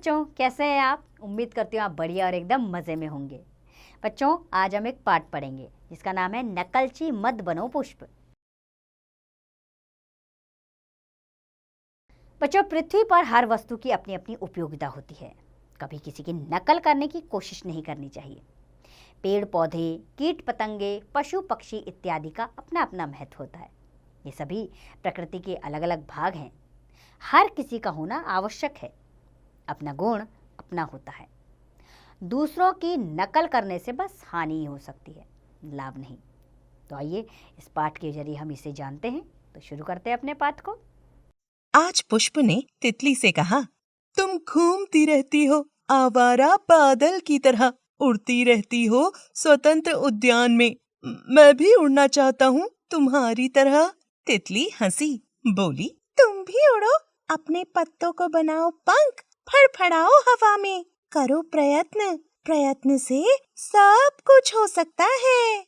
बच्चों, कैसे हैं आप? उम्मीद करती हूँ आप बढ़िया और एकदम मज़े में होंगे। बच्चों, आज हम एक पाठ पढ़ेंगे जिसका नाम है नकलची मत बनो पुष्प। बच्चों, पृथ्वी पर हर वस्तु की अपनी अपनी उपयोगिता होती है। कभी किसी की नकल करने की कोशिश नहीं करनी चाहिए। पेड़ पौधे, कीट पतंगे, पशु पक्षी इत्यादि का अपना अपना महत्व होता है। ये सभी प्रकृति के अलग अलग भाग हैं। हर किसी का होना आवश्यक है। अपना गुण अपना होता है। दूसरों की नकल करने से बस हानि ही हो सकती है, लाभ नहीं। तो आइए इस पाठ के जरिए हम इसे जानते हैं। तो शुरू करते हैं अपने पाठ को। आज पुष्प ने तितली से कहा, तुम घूमती रहती हो आवारा बादल की तरह, उड़ती रहती हो स्वतंत्र उद्यान में। मैं भी उड़ना चाहता हूँ तुम्हारी तरह। तितली हंसी, बोली, तुम भी उड़ो, अपने पत्तों को बनाओ पंख, फड़फड़ाओ हवा में, करो प्रयत्न, प्रयत्न से सब कुछ हो सकता है।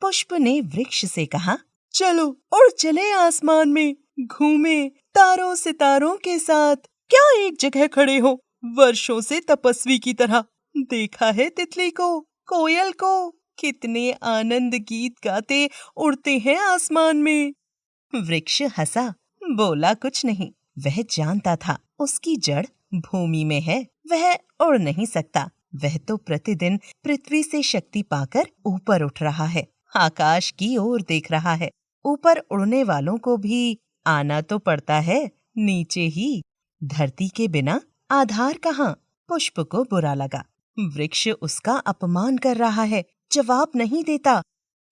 पुष्प ने वृक्ष से कहा, चलो उड़ चले आसमान में, घूमे तारों सितारों के साथ। क्या एक जगह खड़े हो वर्षों से तपस्वी की तरह? देखा है तितली को, कोयल को, कितने आनंद गीत गाते उड़ते हैं आसमान में। वृक्ष हंसा, बोला कुछ नहीं। वह जानता था उसकी जड़ भूमि में है, वह उड़ नहीं सकता। वह तो प्रतिदिन पृथ्वी से शक्ति पाकर ऊपर उठ रहा है, आकाश की ओर देख रहा है। ऊपर उड़ने वालों को भी आना तो पड़ता है नीचे ही। धरती के बिना आधार कहाँ? पुष्प को बुरा लगा। वृक्ष उसका अपमान कर रहा है, जवाब नहीं देता।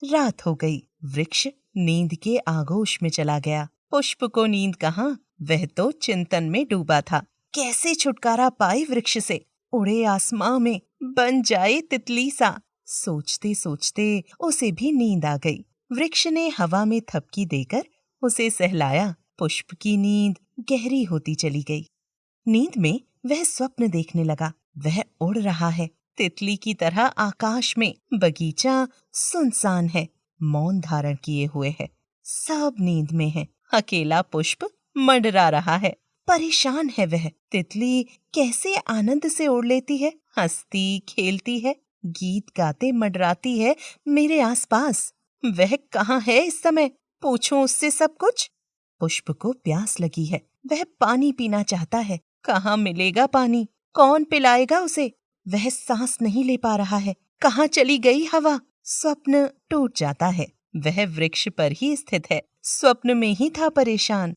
रात हो गई। वृक्ष नींद के आगोश में चला गया। पुष्प को नींद कहाँ, वह तो चिंतन में डूबा था। कैसे छुटकारा पाए वृक्ष से? उड़े आसमां में, बन जाए तितली सा। सोचते सोचते उसे भी नींद आ गई। वृक्ष ने हवा में थपकी देकर उसे सहलाया। पुष्प की नींद गहरी होती चली गई। नींद में वह स्वप्न देखने लगा। वह उड़ रहा है तितली की तरह आकाश में। बगीचा सुनसान है, मौन धारण किए हुए है, सब नींद में है। अकेला पुष्प मंडरा रहा है, परेशान है वह। तितली कैसे आनंद से उड़ लेती है, हंसती खेलती है, गीत गाते मंडराती है मेरे आसपास। वह कहाँ है इस समय? पूछूं उससे सब कुछ। पुष्प को प्यास लगी है, वह पानी पीना चाहता है। कहाँ मिलेगा पानी? कौन पिलाएगा उसे? वह सांस नहीं ले पा रहा है। कहाँ चली गई हवा? स्वप्न टूट जाता है। वह वृक्ष पर ही स्थित है, स्वप्न में ही था परेशान।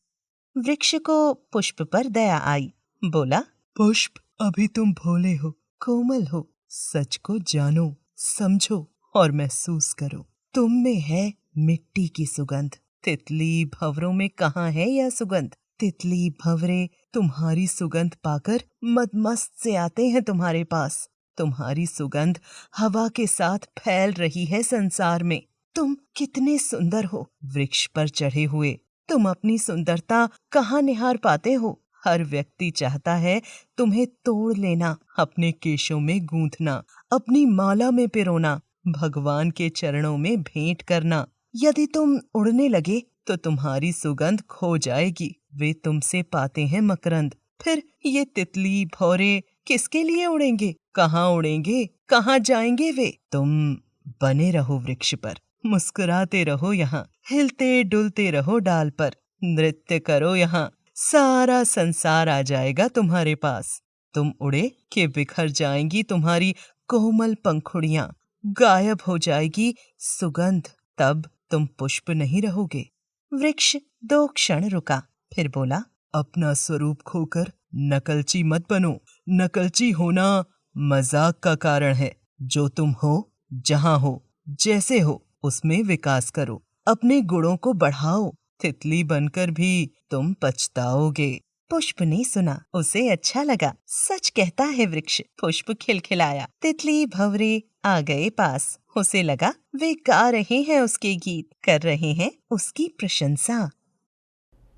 वृक्ष को पुष्प पर दया आई। बोला, पुष्प, अभी तुम भोले हो, कोमल हो। सच को जानो, समझो और महसूस करो। तुम में है मिट्टी की सुगंध। तितली भंवरों में कहाँ है यह सुगंध? तितली भंवरे तुम्हारी सुगंध पाकर मदमस्त से आते हैं तुम्हारे पास। तुम्हारी सुगंध हवा के साथ फैल रही है संसार में। तुम कितने सुंदर हो वृक्ष पर चढ़े हुए। तुम अपनी सुंदरता कहाँ निहार पाते हो? हर व्यक्ति चाहता है तुम्हें तोड़ लेना, अपने केशों में गूंथना, अपनी माला में पिरोना, भगवान के चरणों में भेंट करना। यदि तुम उड़ने लगे तो तुम्हारी सुगंध खो जाएगी। वे तुमसे पाते हैं मकरंद। फिर ये तितली भौरे किसके लिए उड़ेंगे? कहाँ उड़ेंगे? कहाँ जाएंगे वे? तुम बने रहो वृक्ष पर, मुस्कुराते रहो यहाँ, हिलते डुलते रहो डाल पर, नृत्य करो यहाँ। सारा संसार आ जाएगा तुम्हारे पास। तुम उड़े कि बिखर जाएंगी तुम्हारी कोमल पंखुड़ियां, गायब हो जाएगी सुगंध। तब तुम पुष्प नहीं रहोगे। वृक्ष 2 क्षण रुका, फिर बोला, अपना स्वरूप खोकर नकलची मत बनो। नकलची होना मजाक का कारण है। जो तुम हो, जहां हो, जैसे हो, उसमें विकास करो। अपने गुणों को बढ़ाओ। तितली बनकर भी तुम पछताओगे। पुष्प ने सुना, उसे अच्छा लगा। सच कहता है वृक्ष। पुष्प खिलखिलाया। तितली भंवरे आ गए पास। उसे लगा वे गा रहे हैं उसके गीत, कर रहे हैं उसकी प्रशंसा।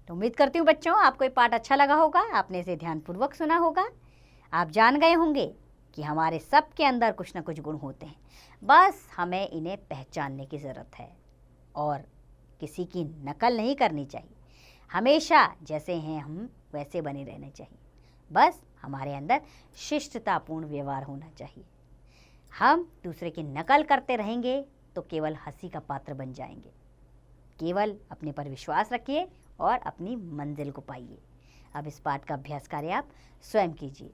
तो उम्मीद करती हूँ बच्चों आपको ये पाठ अच्छा लगा होगा। आपने इसे ध्यानपूर्वक सुना होगा। आप जान गए होंगे कि हमारे सब के अंदर कुछ न कुछ गुण होते हैं, बस हमें इन्हें पहचानने की ज़रूरत है। और किसी की नकल नहीं करनी चाहिए। हमेशा जैसे हैं हम वैसे बने रहने चाहिए। बस हमारे अंदर शिष्टतापूर्ण व्यवहार होना चाहिए। हम दूसरे की नकल करते रहेंगे तो केवल हंसी का पात्र बन जाएंगे। केवल अपने पर विश्वास रखिए और अपनी मंजिल को पाइए। अब इस पाठ का अभ्यास कार्य आप स्वयं कीजिए।